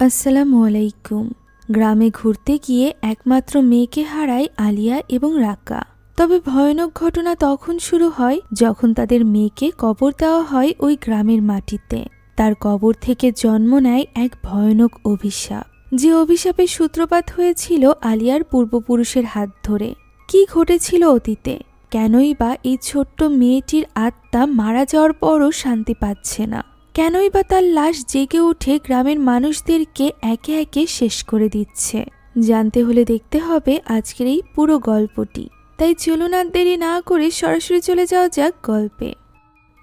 আসসালামু আলাইকুম। গ্রামে ঘুরতে গিয়ে একমাত্র মেয়েকে হারায় আলিয়া এবং রাকা। তবে ভয়ানক ঘটনা তখন শুরু হয় যখন তাদের মেয়েকে কবর দেওয়া হয় ওই গ্রামের মাটিতে। তার কবর থেকে জন্ম নেয় এক ভয়ানক অভিশাপ, যে অভিশাপের সূত্রপাত হয়েছিল আলিয়ার পূর্বপুরুষের হাত ধরে। কি ঘটেছিল অতীতে? কেনই বা এই ছোট্ট মেয়েটির আত্মা মারা যাওয়ার পরও শান্তি পাচ্ছে না? কেনই বা তার লাশ জেগে উঠে গ্রামের মানুষদেরকে একে একে শেষ করে দিচ্ছে? জানতে হলে দেখতে হবে আজকের এই পুরো গল্পটি। তাই চলুন আর দেরি না করে সরাসরি চলে যাওয়া যাক গল্পে।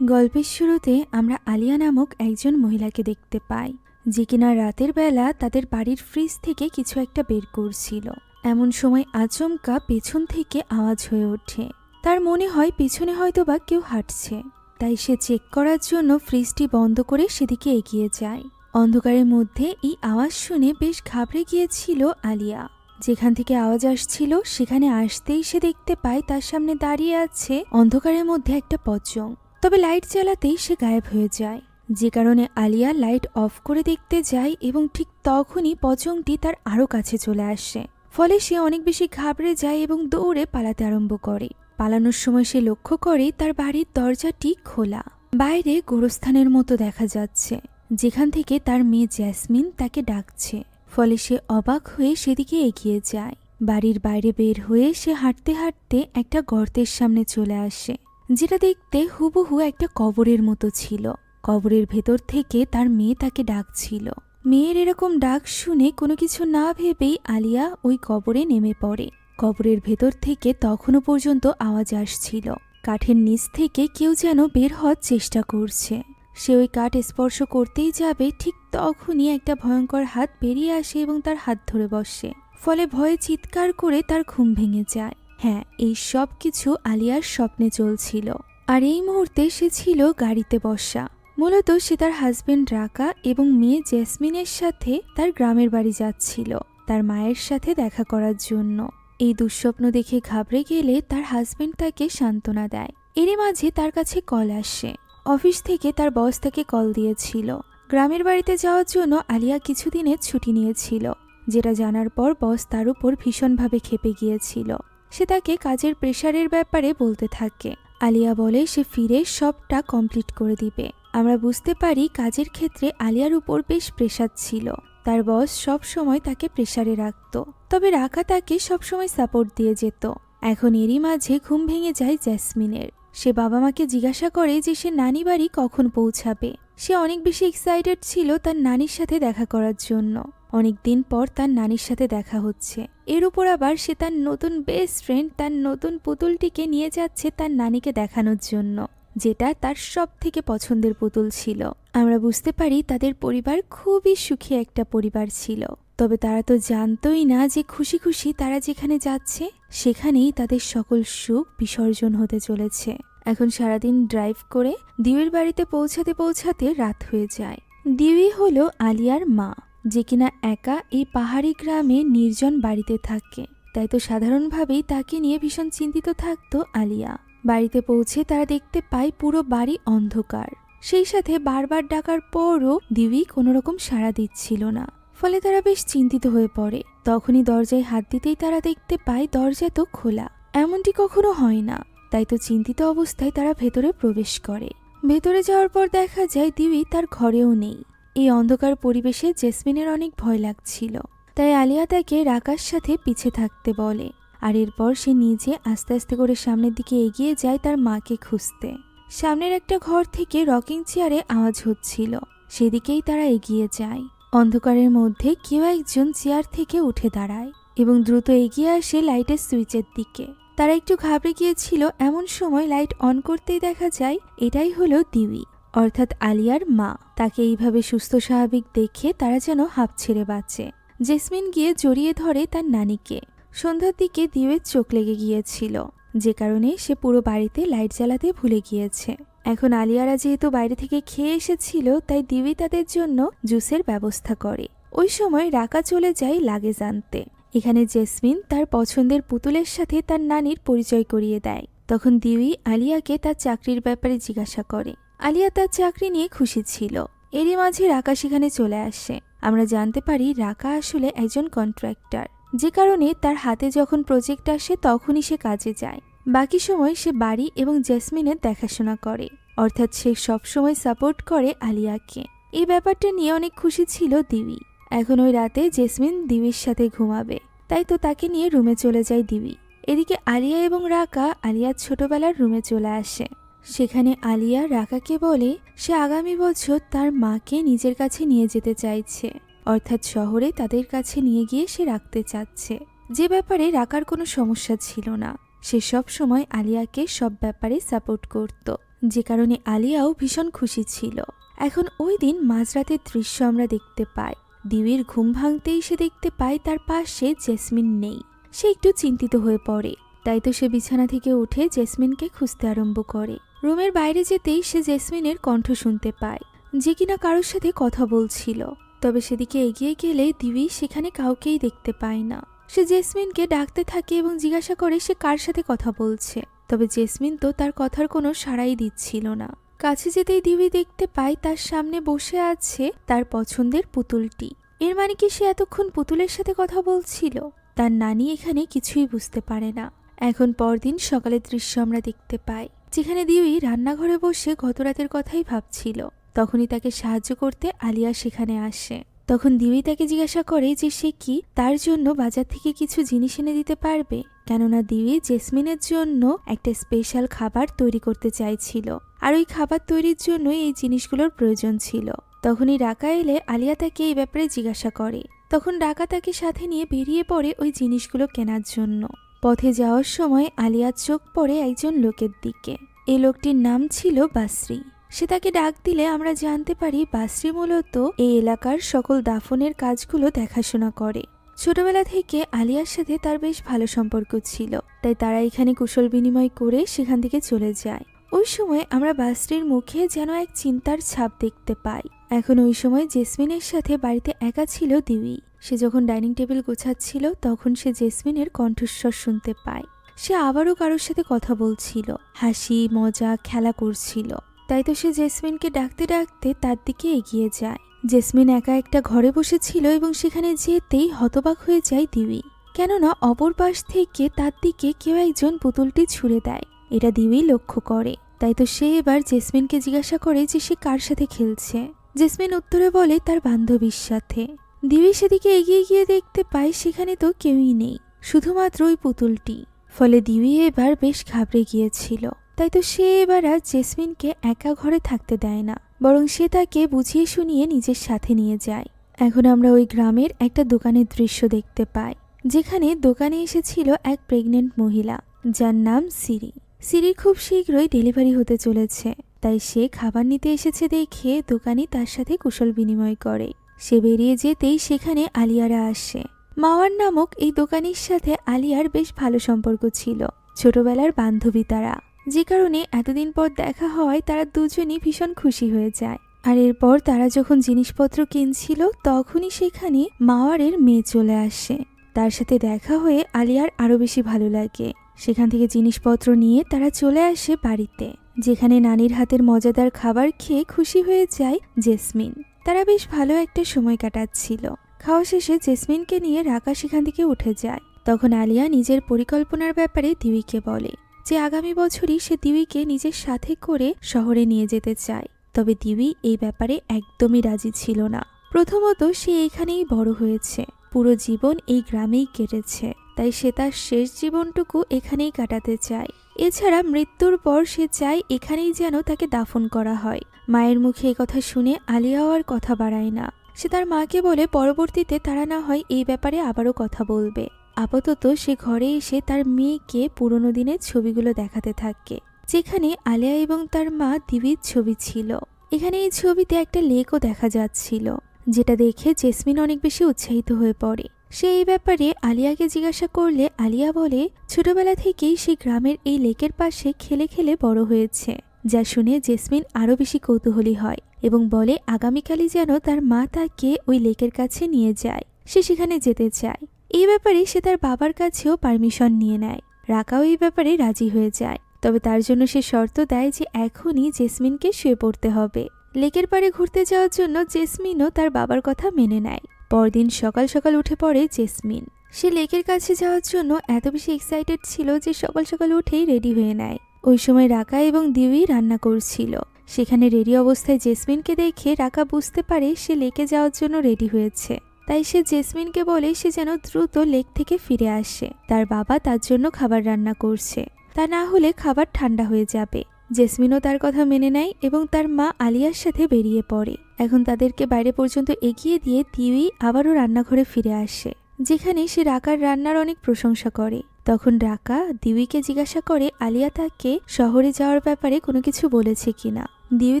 গল্পের শুরুতে আমরা আলিয়া নামক একজন মহিলাকে দেখতে পাই, যে কিনা রাতের বেলা তাদের বাড়ির ফ্রিজ থেকে কিছু একটা বের করছিল। এমন সময় আচমকা পেছন থেকে আওয়াজ হয়ে ওঠে। তার মনে হয় পেছনে হয়তোবা কেউ হাঁটছে, তাই সে চেক করার জন্য ফ্রিজটি বন্ধ করে সেদিকে এগিয়ে যায়। অন্ধকারের মধ্যে এই আওয়াজ শুনে বেশ ঘাবড়ে গিয়েছিল আলিয়া। যেখান থেকে আওয়াজ আসছিল সেখানে আসতেই সে দেখতে পায় তার সামনে দাঁড়িয়ে আছে অন্ধকারের মধ্যে একটা পচং। তবে লাইট জ্বালাতেই সে গায়েব হয়ে যায়, যে কারণে আলিয়া লাইট অফ করে দেখতে যায় এবং ঠিক তখনই পচংটি তার আরও কাছে চলে আসে। ফলে সে অনেক বেশি ঘাবড়ে যায় এবং দৌড়ে পালাতে আরম্ভ করে। পালানোর সময় সে লক্ষ্য করে তার বাড়ির দরজাটি খোলা। বাইরে গোরস্থানের মতো দেখা যাচ্ছে, যেখান থেকে তার মেয়ে জ্যাসমিন তাকে ডাকছে। ফলে সে অবাক হয়ে সেদিকে এগিয়ে যায়। বাড়ির বাইরে বের হয়ে সে হাঁটতে হাঁটতে একটা গর্তের সামনে চলে আসে, যেটা দেখতে হুবহু একটা কবরের মতো ছিল। কবরের ভেতর থেকে তার মেয়ে তাকে ডাকছিল। মেয়ের এরকম ডাক শুনে কোনো কিছু না ভেবেই আলিয়া ওই কবরে নেমে পড়ে। কবরের ভেতর থেকে তখনও পর্যন্ত আওয়াজ আসছিল। কাঠের নিচ থেকে কেউ যেন বের হওয়ার চেষ্টা করছে। সে ওই কাঠ স্পর্শ করতেই যাবে, ঠিক তখনই একটা ভয়ঙ্কর হাত বেরিয়ে আসে এবং তার হাত ধরে বসে। ফলে ভয়ে চিৎকার করে তার ঘুম ভেঙে যায়। হ্যাঁ, এই সব কিছু আলিয়ার স্বপ্নে চলছিল। আর এই মুহূর্তে সে ছিল গাড়িতে বসা। মূলত সে তার হাজবেন্ড রাকা এবং মেয়ে জেসমিনের সাথে তার গ্রামের বাড়ি যাচ্ছিল তার মায়ের সাথে দেখা করার জন্য। এই দুঃস্বপ্ন দেখে ঘাবড়ে গেলে তার হাজবেন্ড তাকে সান্ত্বনা দেয়। এরই মাঝে তার কাছে কল আসে। অফিস থেকে তার বস তাকে কল দিয়েছিল। গ্রামের বাড়িতে যাওয়ার জন্য আলিয়া কিছুদিনের ছুটি নিয়েছিল, যেটা জানার পর বস তার উপর ভীষণভাবে ক্ষেপে গিয়েছিল। সে তাকে কাজের প্রেশারের ব্যাপারে বলতে থাকে। আলিয়া বলে সে ফিরে সবটা কমপ্লিট করে দিবে। আমরা বুঝতে পারি কাজের ক্ষেত্রে আলিয়ার উপর বেশ প্রেশার ছিল। তার বস সব সময় তাকে প্রেশারে রাখত, তবে রাকা তাকে সবসময় সাপোর্ট দিয়ে যেত। এখন এরই মাঝে ঘুম ভেঙে যায় জ্যাসমিনের। সে বাবা মাকে জিজ্ঞাসা করে যে সে নানি বাড়ি কখন পৌঁছাবে। সে অনেক বেশি এক্সাইটেড ছিল তার নানির সাথে দেখা করার জন্য। অনেকদিন পর তার নানির সাথে দেখা হচ্ছে। এর উপর আবার সে তার নতুন বেস্ট ফ্রেন্ড, তার নতুন পুতুলটিকে নিয়ে যাচ্ছে তার নানিকে দেখানোর জন্য, যেটা তার সব থেকে পছন্দের পুতুল ছিল। আমরা বুঝতে পারি তাদের পরিবার খুবই সুখী একটা পরিবার ছিল। তবে তারা তো জানতই না যে খুশি খুশি তারা যেখানে যাচ্ছে সেখানেই তাদের সকল সুখ বিসর্জন হতে চলেছে। এখন সারাদিন ড্রাইভ করে দিউয়ের বাড়িতে পৌঁছাতে পৌঁছাতে রাত হয়ে যায়। দিউই হলো আলিয়ার মা, যে কিনা একা এই পাহাড়ি গ্রামে নির্জন বাড়িতে থাকে। তাই তো সাধারণভাবেই তাকে নিয়ে ভীষণ চিন্তিত থাকতো আলিয়া। বাড়িতে পৌঁছে তারা দেখতে পায় পুরো বাড়ি অন্ধকার। সেই সাথে বারবার ডাকার পরও দিউই কোনো রকম সাড়া দিচ্ছিল না। ফলে তারা বেশ চিন্তিত হয়ে পড়ে। তখনই দরজায় হাত দিতেই তারা দেখতে পায় দরজা তো খোলা। এমনটি কখনো হয় না। তাই তো চিন্তিত অবস্থায় তারা ভেতরে প্রবেশ করে। ভেতরে যাওয়ার পর দেখা যায় দিউই তার ঘরেও নেই। এই অন্ধকার পরিবেশে জেসমিনের অনেক ভয় লাগছিল। তাই আলিয়া তাকে রাকার সাথে পিছে থাকতে বলে। আর এরপর সে নিজে আস্তে আস্তে করে সামনের দিকে এগিয়ে যায় তার মাকে খুঁজতে। সামনের একটা ঘর থেকে রকিং চেয়ারে আওয়াজ হচ্ছিল, সেদিকেই তারা এগিয়ে যায়। অন্ধকারের মধ্যে কেউ একজন চেয়ার থেকে উঠে দাঁড়ায় এবং দ্রুত এগিয়ে আসে লাইটের সুইচের দিকে। তারা একটু ঘাবড়ে গিয়েছিল। এমন সময় লাইট অন করতেই দেখা যায় এটাই হলো দিউই, অর্থাৎ আলিয়ার মা। তাকে এইভাবে সুস্থ স্বাভাবিক দেখে তারা যেন হাঁপ ছেড়ে বাঁচে। জেসমিন গিয়ে জড়িয়ে ধরে তার নানিকে। সন্ধ্যার দিকে দিউয়ের চোখ লেগে গিয়েছিল, যে কারণে সে পুরো বাড়িতে লাইট জ্বালাতে ভুলে গিয়েছে। এখন আলিয়ারা যেহেতু বাইরে থেকে খেয়ে এসেছিল, তাই দিউই তাদের জন্য জুসের ব্যবস্থা করে। ওই সময় রাকা চলে যায় লাগেজ আনতে। এখানে জেসমিন তার পছন্দের পুতুলের সাথে তার নানির পরিচয় করিয়ে দেয়। তখন দিউই আলিয়াকে তার চাকরির ব্যাপারে জিজ্ঞাসা করে। আলিয়া তার চাকরি নিয়ে খুশি ছিল। এরই মাঝে রাকা সেখানে চলে আসে। আমরা জানতে পারি রাকা আসলে একজন কন্ট্রাক্টর, যে কারণে তার হাতে যখন প্রজেক্ট আসে তখনই সে কাজে যায়। বাকি সময় সে বাড়ি এবং জেসমিনের দেখাশোনা করে, অর্থাৎ সে সবসময় সাপোর্ট করে আলিয়াকে। এই ব্যাপারটা নিয়ে অনেক খুশি ছিল দিবি। এখন ওই রাতে জেসমিন দিবির সাথে ঘুমাবে, তাই তো তাকে নিয়ে রুমে চলে যায় দিবি। এদিকে আলিয়া এবং রাকা আলিয়ার ছোটবেলার রুমে চলে আসে। সেখানে আলিয়া রাকাকে বলে সে আগামী বছর তার মাকে নিজের কাছে নিয়ে যেতে চাইছে, অর্থাৎ শহরে তাদের কাছে নিয়ে গিয়ে সে রাখতে চাচ্ছে, যে ব্যাপারে রাকার কোনো সমস্যা ছিল না। সে সব সময় আলিয়াকে সব ব্যাপারে সাপোর্ট করত, যে কারণে আলিয়াও ভীষণ খুশি ছিল। এখন ওই দিন মাঝরাতের দৃশ্য আমরা দেখতে পাই। দিবির ঘুম ভাঙতেই সে দেখতে পায় তার পাশে জেসমিন নেই। সে একটু চিন্তিত হয়ে পড়ে, তাই তো সে বিছানা থেকে উঠে জেসমিনকে খুঁজতে আরম্ভ করে। রুমের বাইরে যেতেই সে জেসমিনের কণ্ঠ শুনতে পায়, যে কিনা কারোর সাথে কথা বলছিল। তবে সেদিকে এগিয়ে গেলে দিবি সেখানে কাউকেই দেখতে পায় না। সে জেসমিনকে ডাকতে থাকে এবং জিজ্ঞাসা করে সে কার সাথে কথা বলছে, তবে জেসমিন তো তার কথার কোনো সাড়াই দিচ্ছিল না। কাছে যেতেই দিবি দেখতে পায় তার সামনে বসে আছে তার পছন্দের পুতুলটি। এর মানে কি সে এতক্ষণ পুতুলের সাথে কথা বলছিল? তার নানি এখানে কিছুই বুঝতে পারে না। এখন পরদিন সকালের দৃশ্য আমরা দেখতে পাই, যেখানে দিবি রান্নাঘরে বসে গতরাতের কথাই ভাবছিল। তখনই তাকে সাহায্য করতে আলিয়া সেখানে আসে। তখন দিবি তাকে জিজ্ঞাসা করে যে সে কি তার জন্য বাজার থেকে কিছু জিনিস এনে দিতে পারবে, কেননা দিবি জেসমিনের জন্য একটা স্পেশাল খাবার তৈরি করতে চাইছিল, আর ওই খাবার তৈরির জন্য এই জিনিসগুলোর প্রয়োজন ছিল। তখনই রাকা এলে আলিয়া তাকে এই ব্যাপারে জিজ্ঞাসা করে। তখন রাকা তাকে সাথে নিয়ে বেরিয়ে পড়ে ওই জিনিসগুলো কেনার জন্য। পথে যাওয়ার সময় আলিয়ার চোখ পড়ে একজন লোকের দিকে। এই লোকটির নাম ছিল বাসরি। সে তাকে ডাক দিলে আমরা জানতে পারি বাসরি মূলত এই এলাকার সকল দাফনের কাজগুলো দেখাশোনা করে। ছোটবেলা থেকে আলিয়ার সাথে তার বেশ ভালো সম্পর্ক ছিল, তাই তারা এখানে কুশল বিনিময় করে সেখান থেকে চলে যায়। ওই সময় আমরা বাসরির মুখে যেন এক চিন্তার ছাপ দেখতে পাই। এখন ওই সময় জেসমিনের সাথে বাড়িতে একা ছিল দিবি। সে যখন ডাইনিং টেবিল গোছাচ্ছিল তখন সে জেসমিনের কণ্ঠস্বর শুনতে পায়। সে আবারও কারোর সাথে কথা বলছিল, হাসি মজা খেলা করছিল। তাই তো সে জেসমিনকে ডাকতে ডাকতে তার দিকে এগিয়ে যায়। জেসমিন একা একটা ঘরে বসেছিল এবং সেখানে যেতেই হতবাক হয়ে যায় দিবি, কেননা অপর পাশ থেকে তার দিকে কেউ একজন পুতুলটি ছুঁড়ে দেয়। এটা দিবি লক্ষ্য করে। তাই তো সে এবার জেসমিনকে জিজ্ঞাসা করে যে সে কার সাথে খেলছে। জেসমিন উত্তরে বলে তার বান্ধবীর সাথে। দিবি সেদিকে এগিয়ে গিয়ে দেখতে পায় সেখানে তো কেউই নেই, শুধুমাত্র ওই পুতুলটি। ফলে দিবি এবার বেশ ঘাবড়ে গিয়েছিল। তাই তো সে এবার আর জেসমিনকে একা ঘরে থাকতে দেয় না, বরং সে তাকে বুঝিয়ে শুনিয়ে নিজের সাথে নিয়ে যায়। এখন আমরা ওই গ্রামের একটা দোকানের দৃশ্য দেখতে পাই, যেখানে দোকানে এসেছিল এক প্রেগনেন্ট মহিলা, যার নাম সিরি। সিরির খুব শীঘ্রই ডেলিভারি হতে চলেছে, তাই সে খাবার নিতে এসেছে দেখে দোকানি তার সাথে কুশল বিনিময় করে। সে বেরিয়ে যেতেই সেখানে আলিয়ারা আসে। মাওয়ার নামক এই দোকানির সাথে আলিয়ার বেশ ভালো সম্পর্ক ছিল, ছোটবেলার বান্ধবী তারা, যে কারণে এতদিন পর দেখা হওয়ায় তারা দুজনই ভীষণ খুশি হয়ে যায়। আর এরপর তারা যখন জিনিসপত্র কিনছিল তখনই সেখানে মাওয়ারের মেয়ে চলে আসে। তার সাথে দেখা হয়ে আলিয়ার আরো বেশি ভালো লাগে। সেখান থেকে জিনিসপত্র নিয়ে তারা চলে আসে বাড়িতে, যেখানে নানির হাতের মজাদার খাবার খেয়ে খুশি হয়ে যায় জেসমিন। তারা বেশ ভালো একটা সময় কাটাচ্ছিল। খাওয়া শেষে জেসমিনকে নিয়ে রাকা সেখান থেকে উঠে যায়। তখন আলিয়া নিজের পরিকল্পনার ব্যাপারে দিবিকে বলে যে আগামী বছরই সে দিবিকে নিজের সাথে করে শহরে নিয়ে যেতে চায়। তবে দিবি এই ব্যাপারে একদমই রাজি ছিল না। প্রথমত সে এখানেই বড় হয়েছে, পুরো জীবন এই গ্রামেই কেটেছে, তাই সে তার শেষ জীবনটুকু এখানেই কাটাতে চায়। এছাড়া মৃত্যুর পর সে চায় এখানেই যেন তাকে দাফন করা হয়। মায়ের মুখে এই কথা শুনে আলিয়াও আর কথা বাড়ায় না। সে তার মাকে বলে পরবর্তীতে তারা না হয় এই ব্যাপারে আবারও কথা বলবে। আপাতত সে ঘরে এসে তার মেয়েকে পুরনো দিনের ছবিগুলো দেখাতে থাকে, যেখানে আলিয়া এবং তার মা দিবির ছবি ছিল। এখানে এই ছবিতে একটা লেকও দেখা যাচ্ছিল, যেটা দেখে জেসমিন অনেক বেশি উৎসাহিত হয়ে পড়ে। সে এই ব্যাপারে আলিয়াকে জিজ্ঞাসা করলে আলিয়া বলে ছোটবেলা থেকেই সে গ্রামের এই লেকের পাশে খেলে খেলে বড় হয়েছে, যা শুনে জেসমিন আরো বেশি কৌতূহলী হয় এবং বলে আগামীকালই যেন তার মা তাকে ওই লেকের কাছে নিয়ে যায়, সে সেখানে যেতে চায়। এই ব্যাপারে সে তার বাবার কাছেও পারমিশন নিয়ে নেয়। রাকাও এই ব্যাপারে রাজি হয়ে যায়, তবে তার জন্য সে শর্ত দেয় যে এখনই জেসমিনকে শুয়ে পড়তে হবে, লেকের পাড়ে ঘুরতে যাওয়ার জন্য জেসমিনও তার বাবার কথা মেনে নেয়। পরদিন সকাল সকাল উঠে পড়ে জেসমিন। সে লেকের কাছে যাওয়ার জন্য এত বেশি এক্সাইটেড ছিল যে সকাল সকাল উঠেই রেডি হয়ে নেয়। ওই সময় রাকা এবং দিউই রান্না করছিল। সেখানে রেডি অবস্থায় জেসমিনকে দেখে রাকা বুঝতে পারে সে লেকে যাওয়ার জন্য রেডি হয়েছে। তাই সে জেসমিনকে বলে সে যেন দ্রুত লেক থেকে ফিরে আসে। তার বাবা তার জন্য খাবার রান্না করছে, তা না হলে খাবার ঠান্ডা হয়ে যাবে। জেসমিনও তার কথা মেনে নেয় এবং তার মা আলিয়ার সাথে বেরিয়ে পড়ে। এখন তাদেরকে বাইরে পর্যন্ত এগিয়ে দিয়ে দিউই আবারও রান্নাঘরে ফিরে আসে, যেখানে সে রাকার রান্নার অনেক প্রশংসা করে। তখন রাকা দিউইকে জিজ্ঞাসা করে আলিয়া তাকে শহরে যাওয়ার ব্যাপারে কোনো কিছু বলেছে কিনা। দিউই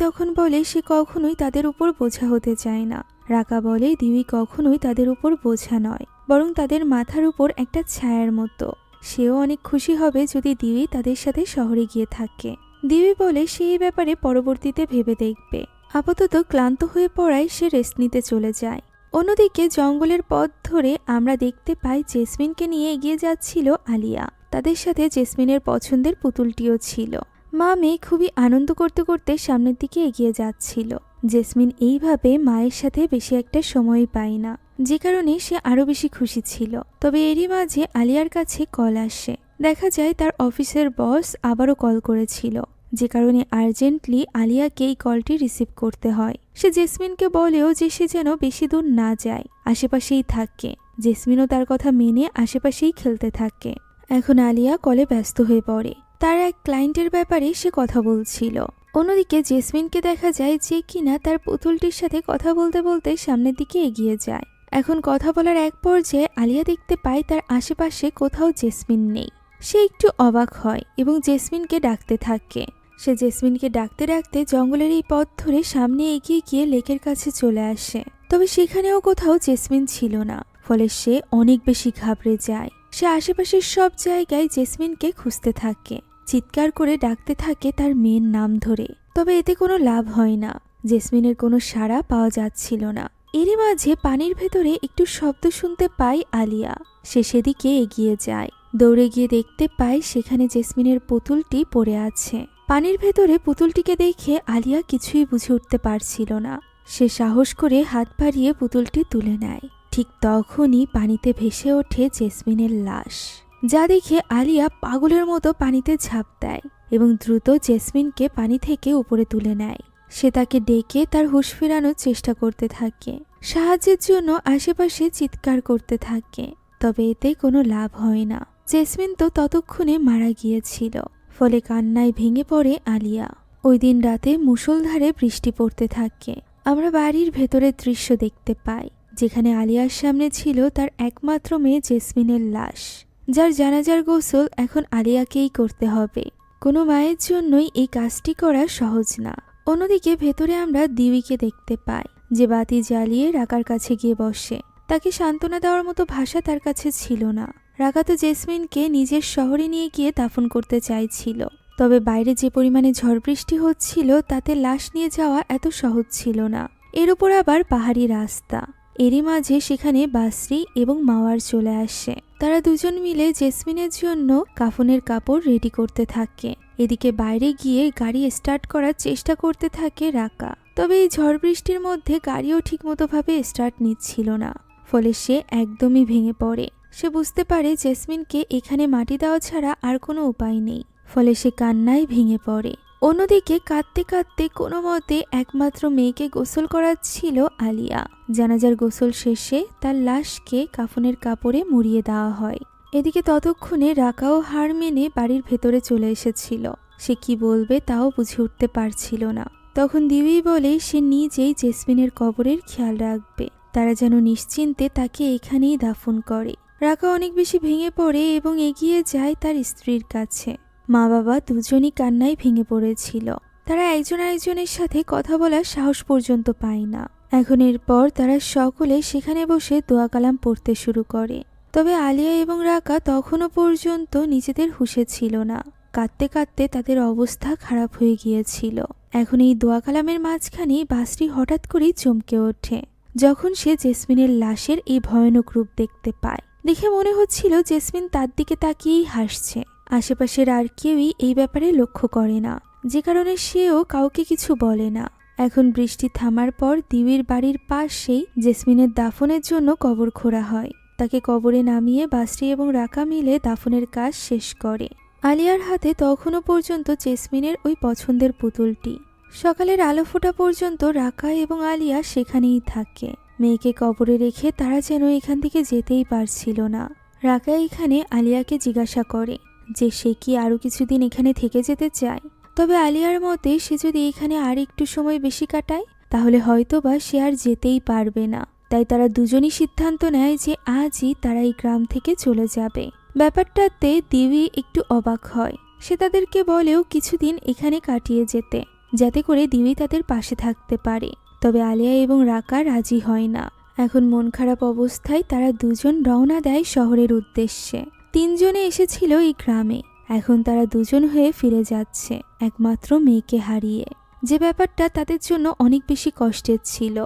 তখন বলে সে কখনোই তাদের উপর বোঝা হতে চায় না। রাকা বলে দিউই কখনোই তাদের উপর বোঝা নয়, বরং তাদের মাথার উপর একটা ছায়ার মতো। সেও অনেক খুশি হবে যদি দিউই তাদের সাথে শহরে গিয়ে থাকে। দিউই বলে সে এই ব্যাপারে পরবর্তীতে ভেবে দেখবে। আপাতত ক্লান্ত হয়ে পড়ায় সে রেস্ট নিতে চলে যায়। অন্যদিকে জঙ্গলের পথ ধরে আমরা দেখতে পাই জেসমিনকে নিয়ে এগিয়ে যাচ্ছিল আলিয়া। তাদের সাথে জেসমিনের পছন্দের পুতুলটিও ছিল। মা মেয়ে খুবই আনন্দ করতে করতে সামনের দিকে এগিয়ে যাচ্ছিল। জেসমিন এইভাবে মায়ের সাথে বেশি একটা সময় পায় না, যে কারণে সে আরো বেশি খুশি ছিল। তবে এরই মাঝে আলিয়ার কাছে কল আসে। দেখা যায় তার অফিসের বস আবারও কল করেছিল, যে কারণে আর্জেন্টলি আলিয়াকে এই কলটি রিসিভ করতে হয়। সে জেসমিনকে বলেও যে সে যেন বেশি দূর না যায়, আশেপাশেই থাকে। জেসমিনও তার কথা মেনে আশেপাশেই খেলতে থাকে। এখন আলিয়া কলে ব্যস্ত হয়ে পড়ে। তার এক ক্লায়েন্টের ব্যাপারে সে কথা বলছিল। অন্যদিকে জেসমিনকে দেখা যায় যে কিনা তার পুতুলটির সাথে কথা বলতে বলতে সামনের দিকে এগিয়ে যায়। এখন কথা বলার এক পর্যায়ে আলিয়া দেখতে পায় তার আশেপাশে কোথাও জেসমিন নেই। সে একটু অবাক হয় এবং জেসমিনকে ডাকতে থাকে। সে জেসমিনকে ডাকতে ডাকতে জঙ্গলের এই পথ ধরে সামনে এগিয়ে গিয়ে লেকের কাছে চলে আসে। তবে সেখানেও কোথাও জেসমিন ছিল না, ফলে সে অনেক বেশি ঘাবড়ে যায়। সে আশেপাশের সব জায়গায় জেসমিনকে খুঁজতে থাকে, চিৎকার করে ডাকতে থাকে তার মেয়ের নাম ধরে। তবে এতে কোনো লাভ হয় না, জেসমিনের কোনো সাড়া পাওয়া যাচ্ছিল না। এরই মাঝে পানির ভেতরে একটু শব্দ শুনতে পায় আলিয়া। সে সেদিকে এগিয়ে যায়। দৌড়ে গিয়ে দেখতে পায় সেখানে জেসমিনের পুতুলটি পড়ে আছে। পানির ভেতরে পুতুলটিকে দেখে আলিয়া কিছুই বুঝে উঠতে পারছিল না। সে সাহস করে হাত বাড়িয়ে পুতুলটি তুলে নেয়। ঠিক তখনই পানিতে ভেসে ওঠে জেসমিনের লাশ, যা দেখে আলিয়া পাগলের মতো পানিতে ঝাঁপ দেয় এবং দ্রুত জেসমিনকে পানি থেকে উপরে তুলে নেয়। সে তাকে ডেকে তার হুঁশ ফেরানোর চেষ্টা করতে থাকে, সাহায্যের জন্য আশেপাশে চিৎকার করতে থাকে। তবে এতে কোনো লাভ হয় না। জেসমিন তো ততক্ষণে মারা গিয়েছিল, ফলে কান্নায় ভেঙে পড়ে আলিয়া। ওই দিন রাতে মুষলধারে বৃষ্টি পড়তে থাকে। আমরা বাড়ির ভেতরের দৃশ্য দেখতে পাই, যেখানে আলিয়ার সামনে ছিল তার একমাত্র মেয়ে জেসমিনের লাশ, যার জানাজার গোসল এখন আলিয়াকেই করতে হবে। কোনো মায়ের জন্যই এই কাজটি করা সহজ না। অন্যদিকে ভেতরে আমরা দিউইকে দেখতে পাই, যে বাতি জ্বালিয়ে রাকার কাছে গিয়ে বসে। তাকে সান্ত্বনা দেওয়ার মতো ভাষা তার কাছে ছিল না। রাকা তো জেসমিনকে নিজের শহরে নিয়ে গিয়ে দাফন করতে চাইছিল, তবে বাইরে যে পরিমাণে ঝড় বৃষ্টি হচ্ছিল তাতে লাশ নিয়ে যাওয়া এত সহজ ছিল না। এর উপর আবার পাহাড়ি রাস্তা। এরই মাঝে সেখানে বাসরি এবং মাওয়ার চলে আসে। তারা দুজন মিলে জেসমিনের জন্য কাফনের কাপড় রেডি করতে থাকে। এদিকে বাইরে গিয়ে গাড়ি স্টার্ট করার চেষ্টা করতে থাকে রাকা। তবে এই ঝড় বৃষ্টির মধ্যে গাড়িও ঠিকমতো ভাবে স্টার্ট নিচ্ছিল না, ফলে সে একদমই ভেঙে পড়ে। সে বুঝতে পারে জেসমিনকে এখানে মাটি দেওয়া ছাড়া আর কোনো উপায় নেই, ফলে সে কান্নায় ভেঙে পড়ে। অন্যদিকে কাঁদতে কাঁদতে কোনো মতে একমাত্র মেয়েকে গোসল করাচ্ছিল আলিয়া। জানাজার গোসল শেষে তার লাশকে কাফনের কাপড়ে মুড়িয়ে দেওয়া হয়। এদিকে ততক্ষণে রাকাও হার মেনে বাড়ির ভেতরে চলে এসেছিল। সে কি বলবে তাও বুঝে উঠতে পারছিল না। তখন দিউই বলে সে নিজেই জেসমিনের কবরের খেয়াল রাখবে, তারা যেন নিশ্চিন্তে তাকে এখানেই দাফন করে। রাকা অনেক বেশি ভেঙে পড়ে এবং এগিয়ে যায় তার স্ত্রীর কাছে। মা বাবা দুজনই কান্নায় ভেঙে পড়েছিল। তারা একজন আরেকজনের সাথে কথা বলার সাহস পর্যন্ত পায় না। এখন এরপর তারা সকলে সেখানে বসে দোয়া কালাম পড়তে শুরু করে। তবে আলিয়া এবং রাকা তখনও পর্যন্ত নিজেদের হুঁশে ছিল না। কাঁদতে কাঁদতে তাদের অবস্থা খারাপ হয়ে গিয়েছিল। এখন এই দোয়া কালামের মাঝখানে বাসরি হঠাৎ করেই চমকে ওঠে, যখন সে জেসমিনের লাশের এই ভয়ানক রূপ দেখতে পায়। দেখে মনে হচ্ছিল জেসমিন তার দিকে তাকিয়েই হাসছে। আশেপাশের আর কেউই এই ব্যাপারে লক্ষ্য করে না, যে কারণে সেও কাউকে কিছু বলে না। এখন বৃষ্টি থামার পর দিবির বাড়ির পাশেই জেসমিনের দাফনের জন্য কবর খোঁড়া হয়। তাকে কবরে নামিয়ে বাসরি এবং রাকা মিলে দাফনের কাজ শেষ করে। আলিয়ার হাতে তখনও পর্যন্ত জেসমিনের ওই পছন্দের পুতুলটি। সকালের আলো ফোটা পর্যন্ত রাকা এবং আলিয়া সেখানেই থাকে। মেয়েকে কবরে রেখে তারা যেন এখান থেকে যেতেই পারছিল না। রাকা এখানে আলিয়াকে জিজ্ঞাসা করে যে সে কি আরও কিছুদিন এখানে থেকে যেতে চায়। তবে আলিয়ার মতে সে যদি এখানে আর একটু সময় বেশি কাটায় তাহলে হয়তোবা সে আর যেতেই পারবে না। তাই তারা দুজনই সিদ্ধান্ত নেয় যে আজই তারা এই গ্রাম থেকে চলে যাবে। ব্যাপারটাতে দিবি একটু অবাক হয়। সে তাদেরকে বলেও কিছুদিন এখানে কাটিয়ে যেতে, যাতে করে দিবি তাদের পাশে থাকতে পারে। তবে আলিয়া এবং রাকা রাজি হয় না। এখন মন খারাপ অবস্থায় তারা দুজন রওনা দেয় শহরের উদ্দেশ্যে। তিনজনে এসেছিল এই গ্রামে, এখন তারা দুজন হয়ে ফিরে যাচ্ছে একমাত্র মেয়েকে হারিয়ে। যে ব্যাপারটা তাদের জন্য অনেক বেশি কষ্টের ছিল।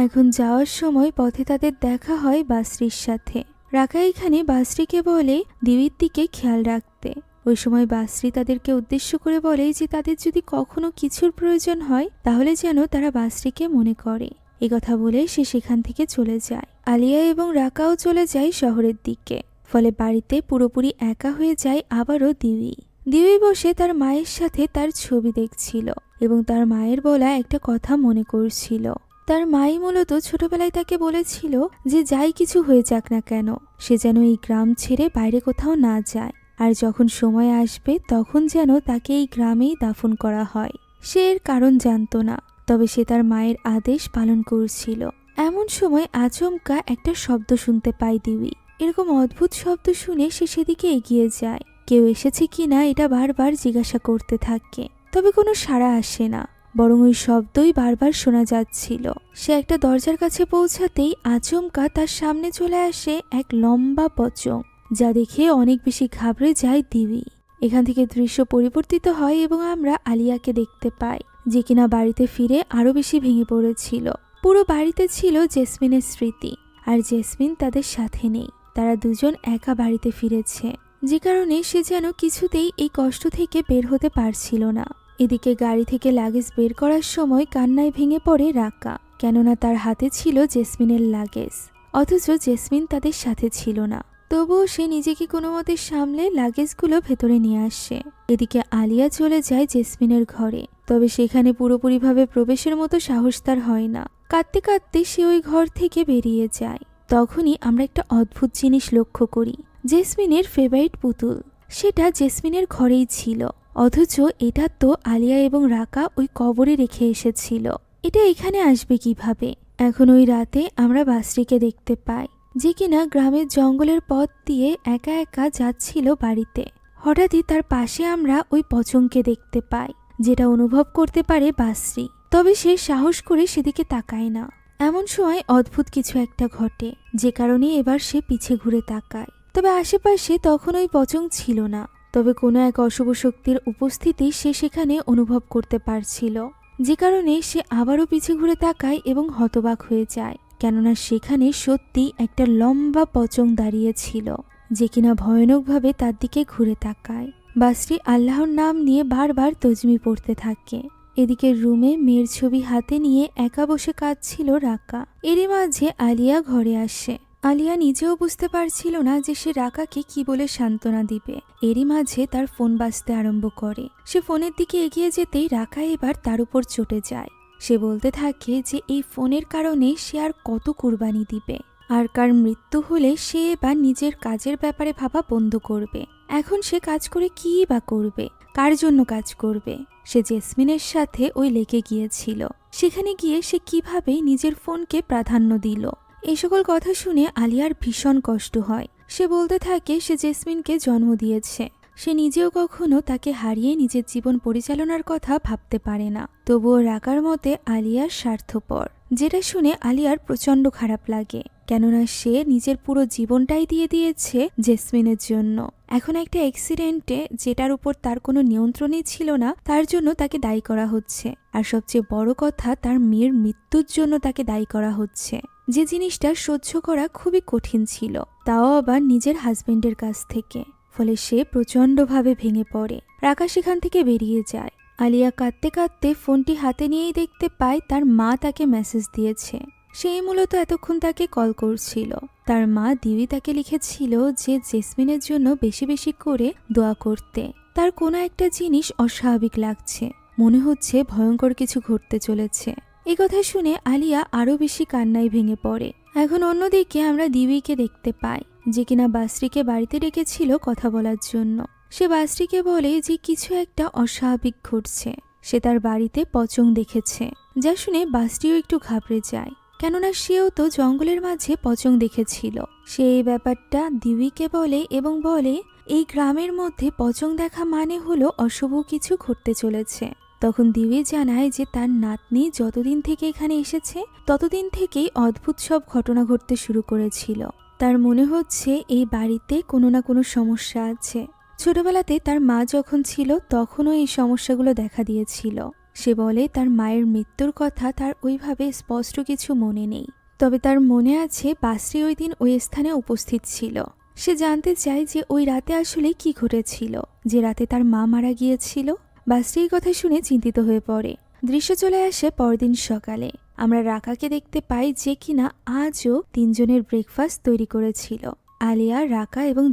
এখন যাওয়ার সময় পথে তাদের দেখা হয় বাসরির সাথে। রাকা এখানে বাসরিকে বলে দিবির দিকে খেয়াল রাখতে। ওই সময় বাসরি তাদেরকে উদ্দেশ্য করে বলে যে তাদের যদি কখনো কিছুর প্রয়োজন হয় তাহলে যেন তারা বাসরিকে মনে করে। এ কথা বলে সে সেখান থেকে চলে যায়। আলিয়া এবং রাকাও চলে যায় শহরের দিকে। ফলে বাড়িতে পুরোপুরি একা হয়ে যায় আবারও দিবি। দিবি বসে তার মায়ের সাথে তার ছবি দেখছিল এবং তার মায়ের বলা একটা কথা মনে করছিল। তার মাই মূলত ছোটবেলায় তাকে বলেছিল যে যাই কিছু হয়ে যাক না কেন সে যেন এই গ্রাম ছেড়ে বাইরে কোথাও না যায়, আর যখন সময় আসবে তখন যেন তাকে এই গ্রামেই দাফন করা হয়। সে এর কারণ জানত না, তবে সে তার মায়ের আদেশ পালন করছিল। এমন সময় আচমকা একটা শব্দ শুনতে পায় দিবি। এরকম অদ্ভুত শব্দ শুনে সে সেদিকে এগিয়ে যায়। কেউ এসেছে কিনা এটা বারবার জিজ্ঞাসা করতে থাকে, তবে কোনো সাড়া আসে না, বরং ওই শব্দই বারবার শোনা যাচ্ছিল। সে একটা দরজার কাছে পৌঁছাতেই আচমকা তার সামনে চলে আসে এক লম্বা পচং, যা দেখে অনেক বেশি ঘাবড়ে যায় দিবি। এখান থেকে দৃশ্য পরিবর্তিত হয় এবং আমরা আলিয়াকে দেখতে পাই, যে কিনা বাড়িতে ফিরে আরো বেশি ভেঙে পড়েছিল। পুরো বাড়িতে ছিল জেসমিনের স্মৃতি, আর জেসমিন তাদের সাথে নেই। তারা দুজন একা বাড়িতে ফিরেছে, যে কারণে সে যেন কিছুতেই এই কষ্ট থেকে বের হতে পারছিল না। এদিকে গাড়ি থেকে লাগেজ বের করার সময় কান্নায় ভেঙে পড়ে রাকা, কেননা তার হাতে ছিল জেসমিনের লাগেজ, অথচ জেসমিন তাদের সাথে ছিল না। তবুও সে নিজেকে কোনো মতে সামলে লাগেজগুলো ভেতরে নিয়ে আসে। এদিকে আলিয়া চলে যায় জেসমিনের ঘরে, তবে সেখানে পুরোপুরিভাবে প্রবেশের মতো সাহস তার হয় না। কাঁদতে কাঁদতে সে ওই ঘর থেকে বেরিয়ে যায়। তখনই আমরা একটা অদ্ভুত জিনিস লক্ষ্য করি। জেসমিনের ফেভারিট পুতুল, সেটা জেসমিনের ঘরেই ছিল, অথচ এটা তো আলিয়া এবং রাকা ওই কবরে রেখে এসেছিল। এটা এখানে আসবে কিভাবে? এখন ওই রাতে আমরা বাসরিকে দেখতে পাই, যে কিনা গ্রামের জঙ্গলের পথ দিয়ে একা একা যাচ্ছিল বাড়িতে। হঠাৎই তার পাশে আমরা ওই পচংকে দেখতে পাই, যেটা অনুভব করতে পারে বাসরি। তবে সে সাহস করে সেদিকে তাকায় না। এমন সময় অদ্ভুত কিছু একটা ঘটে, যে কারণে এবার সে পিছে ঘুরে তাকায়। তবে আশেপাশে তখন ওই পচং ছিল না, তবে কোনো এক অশুভ শক্তির উপস্থিতি সে সেখানে অনুভব করতে পারছিল, যে কারণে সে আবারও পিছে ঘুরে তাকায় এবং হতবাক হয়ে যায়, কেননা সেখানে সত্যি একটা লম্বা পচং দাঁড়িয়েছিল, যে কিনা ভয়ানকভাবে তার দিকে ঘুরে তাকায়। বাসরি আল্লাহর নাম নিয়ে বারবার তজমি পড়তে থাকে। এদিকে রুমে মেয়ের ছবি হাতে নিয়ে একা বসে কাঁদছিল রাকা। এরই মাঝে আলিয়া ঘরে আসে। আলিয়া নিজেও বুঝতে পারছিল না যে সে রাকাকে কি বলে সান্ত্বনা দিবে। এরই মাঝে তার ফোন বাজতে আরম্ভ করে। সে ফোনের দিকে এগিয়ে যেতেই রাকা এবার তার উপর চটে যায়। সে বলতে থাকে যে এই ফোনের কারণে সে আর কত কুরবানি দিবে, আর কার মৃত্যু হলে সে এবার নিজের কাজের ব্যাপারে ভাবা বন্ধ করবে। এখন সে কাজ করে কি বা করবে, কার জন্য কাজ করবে? সে জেসমিনের সাথে ওই লেকে গিয়েছিল, সেখানে গিয়ে সে কিভাবে নিজের ফোনকে প্রাধান্য দিল। এই সকল কথা শুনে আলিয়ার ভীষণ কষ্ট হয়। সে বলতে থাকে সে জেসমিনকে জন্ম দিয়েছে, সে নিজেও কখনো তাকে হারিয়ে নিজের জীবন পরিচালনার কথা ভাবতে পারে না। তবুও রাকার মতে আলিয়ার স্বার্থপর, যেটা শুনে আলিয়ার প্রচন্ড খারাপ লাগে, কেননা সে নিজের পুরো জীবনটাই দিয়ে দিয়েছে জেসমিনের জন্য। এখন একটা অ্যাক্সিডেন্টে, যেটার উপর তার কোনো নিয়ন্ত্রণই ছিল না, তার জন্য তাকে দায়ী করা হচ্ছে। আর সবচেয়ে বড় কথা, তার মেয়ের মৃত্যুর জন্য তাকে দায়ী করা হচ্ছে, যে জিনিসটা সহ্য করা খুবই কঠিন ছিল, তাও আবার নিজের হাজবেন্ডের কাছ থেকে। ফলে সে প্রচন্ডভাবে ভেঙে পড়ে। রাকা সেখান থেকে বেরিয়ে যায়। আলিয়া কাঁদতে কাঁদতে ফোনটি হাতে নিয়েই দেখতে পায় তার মা তাকে মেসেজ দিয়েছে। সেই মূলত এতক্ষণ তাকে কল করছিল। তার মা দিবি তাকে লিখেছিল যে জেসমিনের জন্য বেশি বেশি করে দোয়া করতে। তার কোনো একটা জিনিস অস্বাভাবিক লাগছে, মনে হচ্ছে ভয়ঙ্কর কিছু ঘটতে চলেছে। এই কথা শুনে আলিয়া আরো বেশি কান্নায় ভেঙে পড়ে। এখন অন্যদিকে আমরা দিবিকে দেখতে পাই, যে কিনা বাসরিকে বাড়িতে ডেকেছিল কথা বলার জন্য। সে বাসরিকে বলে যে কিছু একটা অস্বাভাবিক ঘটছে। সে তার বাড়িতে পচং দেখেছে, যা শুনে বাসরিও একটু ঘাবড়ে যায়, কেননা সেও তো জঙ্গলের মাঝে পচং দেখেছিল। সে এই ব্যাপারটা দিবিকে বলে এবং বলে এই গ্রামের মধ্যে পচং দেখা মানে হলো অশুভ কিছু ঘটতে চলেছে। তখন দিবি জানায় যে তার নাতনি যতদিন থেকে এখানে এসেছে ততদিন থেকেই অদ্ভুত সব ঘটনা ঘটতে শুরু করেছিল। তার মনে হচ্ছে এই বাড়িতে কোনো না কোনো সমস্যা আছে। ছোটবেলাতে তার মা যখন ছিল তখনও এই সমস্যাগুলো দেখা দিয়েছিল। সে বলে তার মায়ের মৃত্যুর কথা তার ওইভাবে স্পষ্ট কিছু মনে নেই, তবে তার মনে আছে বাসরি ওই দিন ওই স্থানে উপস্থিত ছিল। সে জানতে চায় যে ওই রাতে আসলে কি ঘটেছিল, যে রাতে তার মা মারা গিয়েছিল। বাসরি এই কথা শুনে চিন্তিত হয়ে পড়ে। দৃশ্য চলে আসে পরদিন সকালে। আমরা রাকাকে দেখতে পাই, যে কিনা আজও তিনজনের ব্রেকফাস্ট তৈরি করেছিল, আলিয়া, রাকা এবং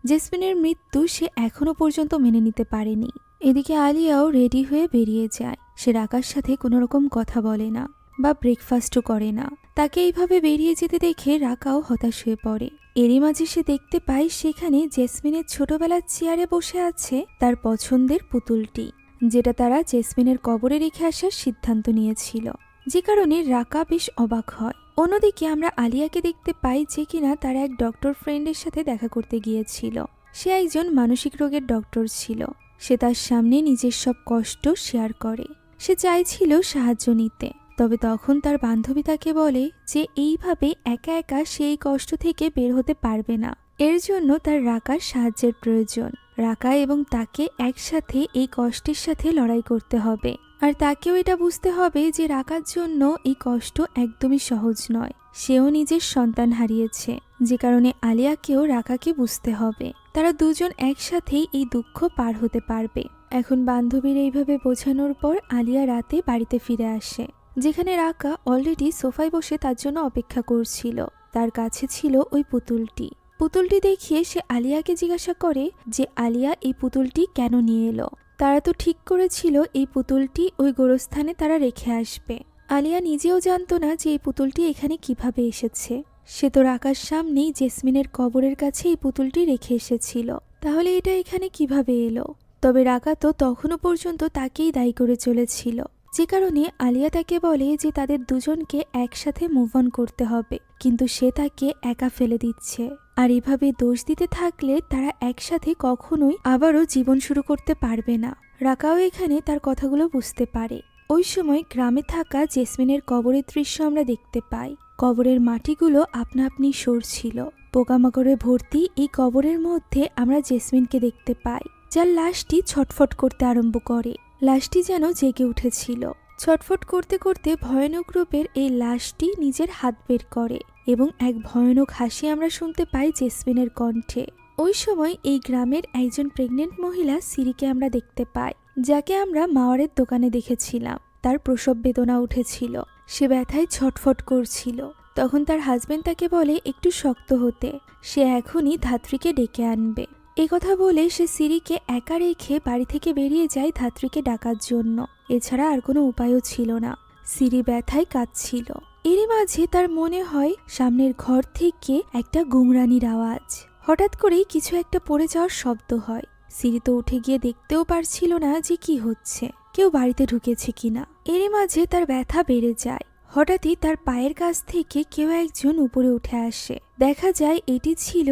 জেসমিনের মৃত্যু সে এখনো পর্যন্ত মেনে নিতে পারেনি। এদিকে আলিয়াও রেডি হয়ে বেরিয়ে যায়। সে রাকার সাথে কোনো রকম কথা বলে না বা ব্রেকফাস্টও করে না। তাকে এইভাবে বেরিয়ে যেতে দেখে রাকাও হতাশ হয়ে পড়ে। এরই মাঝে সে দেখতে পায় সেখানে জেসমিনের ছোটবেলার চেয়ারে বসে আছে তার পছন্দের পুতুলটি, যেটা তারা জেসমিনের কবরে রেখে আসার সিদ্ধান্ত নিয়েছিল, যে কারণে রাকা বেশ অবাক হয়। অন্যদিকে আমরা আলিয়াকে দেখতে পাই, যে কিনা তার এক ডক্টর ফ্রেন্ডের সাথে দেখা করতে গিয়েছিল। সে একজন মানসিক রোগের ডক্টর ছিল। সে তার সামনে নিজের সব কষ্ট শেয়ার করে। সে চাইছিল সাহায্য নিতে, তবে তখন তার বান্ধবী তাকে বলে যে এইভাবে একা একা সেই কষ্ট থেকে বের হতে পারবে না, এর জন্য তার রাকার সাহায্যের প্রয়োজন। রাকা এবং তাকে একসাথে এই কষ্টের সাথে লড়াই করতে হবে, আর তাকেও এটা বুঝতে হবে যে রাকার জন্য এই কষ্ট একদমই সহজ নয়। সেও নিজের সন্তান হারিয়েছে, যে কারণে আলিয়াকেও রাকাকে বুঝতে হবে। তারা দুজন একসাথেই এই দুঃখ পার হতে পারবে। এখন বান্ধবীর এইভাবে বোঝানোর পর আলিয়া রাতে বাড়িতে ফিরে আসে, যেখানে রাকা অলরেডি সোফায় বসে তার জন্য অপেক্ষা করছিল। তার কাছে ছিল ওই পুতুলটি দেখিয়ে সে আলিয়াকে জিজ্ঞাসা করে যে আলিয়া এই পুতুলটি কেন নিয়ে এলো। তারা তো ঠিক করেছিল এই পুতুলটি ওই গোরস্থানে তারা রেখে আসবে। আলিয়া নিজেও জানতো না যে এই পুতুলটি এখানে কিভাবে এসেছে। সে তো রাকার সামনেই জেসমিনের কবরের কাছে এই পুতুলটি রেখে এসেছিল, তাহলে এটা এখানে কিভাবে এলো? তবে রাকা তো তখনও পর্যন্ত তাকেই দায়ী করে চলেছিল, যে কারণে আলিয়া তাকে বলে যে তাদের দুজনকে একসাথে মুভ অন করতে হবে, কিন্তু সে তাকে একা ফেলে দিচ্ছে। আর এভাবে দোষ দিতে থাকলে তারা একসাথে কখনোই আবারও জীবন শুরু করতে পারবে না। রাকাও এখানে তার কথাগুলো বুঝতে পারে। ওই সময় গ্রামে থাকা জেসমিনের কবরের দৃশ্য আমরা দেখতে পাই। কবরের মাটিগুলো আপনা আপনি সরছিল। পোকামাকড়ে ভর্তি এই কবরের মধ্যে আমরা জেসমিনকে দেখতে পাই, যার লাশটি ছটফট করতে আরম্ভ করে। লাশটি যেন জেগে উঠেছিল। ছটফট করতে করতে ভয়ানক রূপের এই লাশটি নিজের হাত বের করে এবং এক ভয়ানক হাসি আমরা শুনতে পাই জেসমিনের কণ্ঠে। ওই সময় এই গ্রামের একজন প্রেগনেন্ট মহিলা সিরিকে আমরা দেখতে পাই, যাকে আমরা মাওয়ারের দোকানে দেখেছিলাম। তার প্রসব বেদনা উঠেছিল, সে ব্যথায় ছটফট করছিল। তখন তার হাজবেন্ড তাকে বলে একটু শক্ত হতে, সে এখনই ধাত্রীকে ডেকে আনবে। এই কথা বলে সে সিরিকে একা রেখে বাড়ি থেকে বেরিয়ে যায় ধাত্রীকে ডাকার জন্য। এছাড়া আর কোনো উপায়ও ছিল না। সিরি ব্যথায় কাঁদছিল। এরই মাঝে তার মনে হয় সামনের ঘর থেকে একটা গুংরানির আওয়াজ। হঠাৎ করেই কিছু একটা পড়ে যাওয়ার শব্দ হয়। সিরি তো উঠে গিয়ে দেখতেও পারছিল না যে কি হচ্ছে, কেউ বাড়িতে ঢুকেছে কিনা। এরই মাঝে তার ব্যথা বেড়ে যায়। হঠাৎই তার পায়ের কাছ থেকে কেউ একজন উপরে উঠে আসে। দেখা যায় এটি ছিল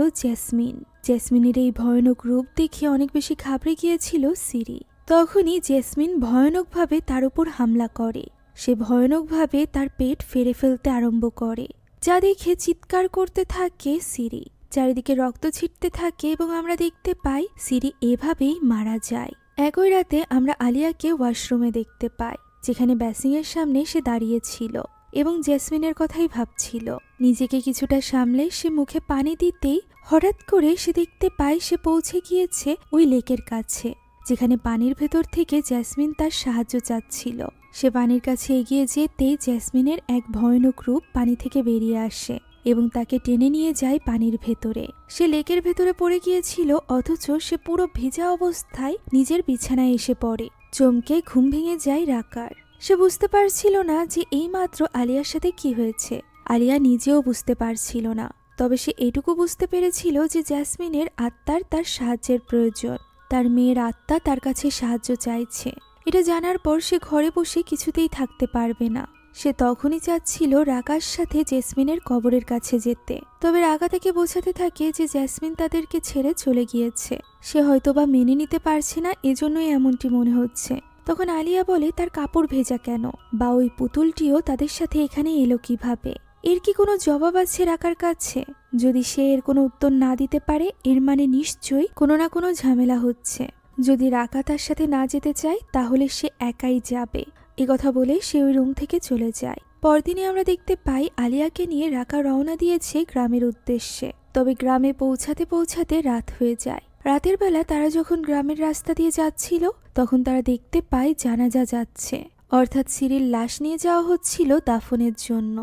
জেসমিনের এই ভয়ানক রূপ দেখে অনেক বেশি ঘাবড়ে গিয়েছিল সিরি। তখনই জেসমিন ভয়ানকভাবে তার উপর হামলা করে। সে ভয়ানকভাবে তার পেট ফেড়ে ফেলতে আরম্ভ করে, যা দেখে চিৎকার করতে থাকে সিরি। চারিদিকে রক্ত ছিটতে থাকে এবং আমরা দেখতে পাই সিরি এভাবেই মারা যায়। একই রাতে আমরা আলিয়াকে ওয়াশরুমে দেখতে পাই, যেখানে বেসিংয়ের সামনে সে দাঁড়িয়েছিল এবং জেসমিনের কথাই ভাবছিল। নিজেকে কিছুটা সামলে সে মুখে পানি দিতেই হঠাৎ করে সে দেখতে পায় সে পৌঁছে গিয়েছে ওই লেকের কাছে, যেখানে পানির ভেতর থেকে জেসমিন তার সাহায্য চাচ্ছিল। সে পানির কাছে এগিয়ে যেতেই জেসমিনের এক ভয়ানক রূপ পানি থেকে বেরিয়ে আসে এবং তাকে টেনে নিয়ে যায় পানির ভেতরে। সে লেকের ভেতরে পড়ে গিয়েছিল, অথচ সে পুরো ভেজা অবস্থায় নিজের বিছানায় এসে পড়ে। চমকে ঘুম ভেঙে যায় রাকার। সে বুঝতে পারছিল না যে এইমাত্র আলিয়ার সাথে কি হয়েছে। আলিয়া নিজেও বুঝতে পারছিল না, তবে সে এটুকু বুঝতে পেরেছিল যে জেসমিনের আত্মার তার সাহায্যের প্রয়োজন। তার মেয়ের আত্মা তার কাছে সাহায্য চাইছে। এটা জানার পর সে ঘরে বসে কিছুতেই থাকতে পারবে না। সে তখনই চাচ্ছিল রাকার সাথে জেসমিনের কবরের কাছে যেতে, তবে রাকা তাকে বোঝাতে থাকে যে জেসমিন তাদেরকে ছেড়ে চলে গিয়েছে। সে হয়তোবা মেনে নিতে পারছে না, এজন্যই এমনটি মনে হচ্ছে। তখন আলিয়া বলে তার কাপড় ভেজা কেন, বা ওই পুতুলটিও তাদের সাথে এখানে এলো কিভাবে। এর কি কোনো জবাব আছে রাকার কাছে? যদি সে এর কোনো উত্তর না দিতে পারে, এর মানে নিশ্চয়ই কোনো না কোনো ঝামেলা হচ্ছে। যদি রাকা তার সাথে না যেতে চায়, তাহলে সে একাই যাবে। কথা বলে সে ওই রুম থেকে চলে যায়। পরদিনে আমরা দেখতে পাই আলিয়াকে নিয়ে রাকা রওনা দিয়েছে গ্রামের উদ্দেশ্যে। তবে গ্রামে পৌঁছাতে পৌঁছাতে রাত হয়ে যায়। রাতের বেলা তারা যখন গ্রামের রাস্তা দিয়ে যাচ্ছিল, তখন তারা দেখতে পায় জানাজা যাচ্ছে, অর্থাৎ সিরির লাশ নিয়ে যাওয়া হচ্ছিল দাফনের জন্য,